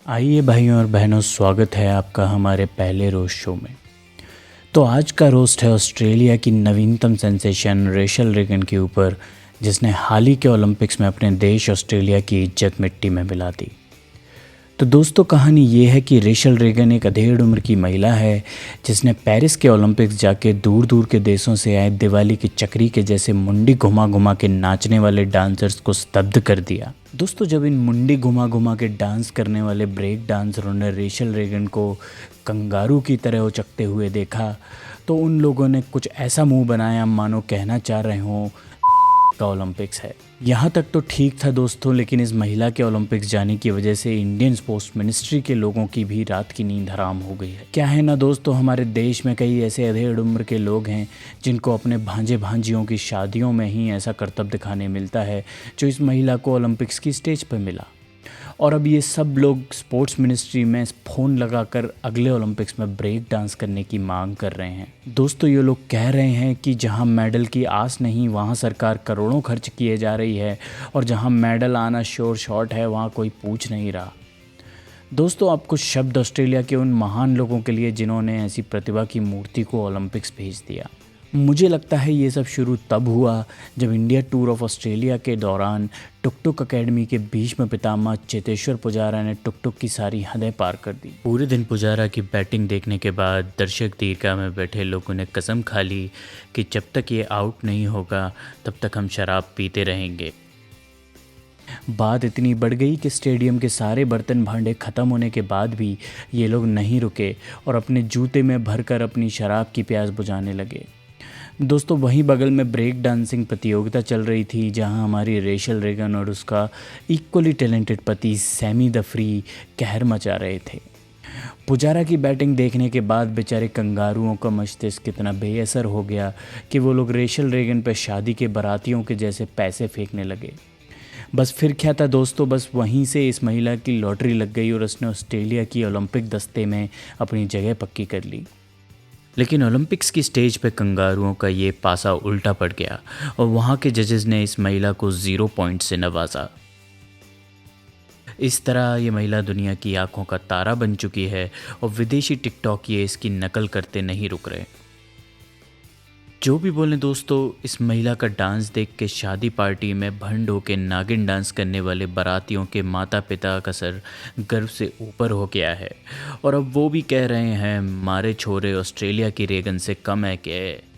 आइए भाइयों और बहनों, स्वागत है आपका हमारे पहले रोस्ट शो में। तो आज का रोस्ट है ऑस्ट्रेलिया की नवीनतम सेंसेशन रेचल रेगन के ऊपर, जिसने हाल ही के ओलंपिक्स में अपने देश ऑस्ट्रेलिया की इज्जत मिट्टी में मिला दी। तो दोस्तों, कहानी ये है कि रेचल रेगन एक अधेड़ उम्र की महिला है जिसने पेरिस के ओलंपिक्स जाके दूर दूर के देशों से आए दिवाली की चक्री के जैसे मुंडी घुमा घुमा के नाचने वाले डांसर्स को स्तब्ध कर दिया। दोस्तों, जब इन मुंडी घुमा घुमा के डांस करने वाले ब्रेक डांसरों ने रेचल रेगन को कंगारू की तरह उचकते हुए देखा तो उन लोगों ने कुछ ऐसा मुंह बनाया मानो कहना चाह रहे हों का ओलंपिक्स है। यहाँ तक तो ठीक था दोस्तों, लेकिन इस महिला के ओलंपिक्स जाने की वजह से इंडियन स्पोर्ट्स मिनिस्ट्री के लोगों की भी रात की नींद हराम हो गई है। क्या है ना दोस्तों, हमारे देश में कई ऐसे अधेड़ उम्र के लोग हैं जिनको अपने भांजे भांजियों की शादियों में ही ऐसा करतब दिखाने मिलता है जो इस महिला को ओलंपिक्स की स्टेज पर मिला। और अब ये सब लोग स्पोर्ट्स मिनिस्ट्री में फ़ोन लगाकर अगले ओलंपिक्स में ब्रेक डांस करने की मांग कर रहे हैं। दोस्तों, ये लोग कह रहे हैं कि जहां मेडल की आस नहीं वहां सरकार करोड़ों खर्च किए जा रही है, और जहां मेडल आना श्योर शॉट है वहां कोई पूछ नहीं रहा। दोस्तों, आप कुछ शब्द ऑस्ट्रेलिया के उन महान लोगों के लिए जिन्होंने ऐसी प्रतिभा की मूर्ति को ओलंपिक्स भेज दिया। मुझे लगता है ये सब शुरू तब हुआ जब इंडिया टूर ऑफ ऑस्ट्रेलिया के दौरान टुक टुक अकेडमी के भीष्म पितामह चेतेश्वर पुजारा ने टुक टुक की सारी हदें पार कर दी। पूरे दिन पुजारा की बैटिंग देखने के बाद दर्शक दीर्घा में बैठे लोगों ने कसम खा ली कि जब तक ये आउट नहीं होगा तब तक हम शराब पीते रहेंगे। बात इतनी बढ़ गई कि स्टेडियम के सारे बर्तन भांडे ख़त्म होने के बाद भी ये लोग नहीं रुके और अपने जूते में भरकर अपनी शराब की प्यास बुझाने लगे। दोस्तों, वहीं बगल में ब्रेक डांसिंग प्रतियोगिता चल रही थी जहां हमारी रेचल रेगन और उसका इक्वली टैलेंटेड पति सैमी दफरी कहर मचा रहे थे। पुजारा की बैटिंग देखने के बाद बेचारे कंगारुओं का मस्तिष्क इतना बेअसर हो गया कि वो लोग रेचल रेगन पर शादी के बारातियों के जैसे पैसे फेंकने लगे। बस फिर क्या था दोस्तों, बस वहीं से इस महिला की लॉटरी लग गई और उसने ऑस्ट्रेलिया की ओलंपिक दस्ते में अपनी जगह पक्की कर ली। लेकिन ओलंपिक्स की स्टेज पे कंगारुओं का ये पासा उल्टा पड़ गया और वहाँ के जजेस ने इस महिला को 0 पॉइंट से नवाजा। इस तरह ये महिला दुनिया की आंखों का तारा बन चुकी है और विदेशी टिकटॉक ये इसकी नकल करते नहीं रुक रहे। जो भी बोलें दोस्तों, इस महिला का डांस देख के शादी पार्टी में भंड होके नागिन डांस करने वाले बारातियों के माता पिता का सर गर्व से ऊपर हो गया है और अब वो भी कह रहे हैं मारे छोरे ऑस्ट्रेलिया की रेगन से कम है क्या।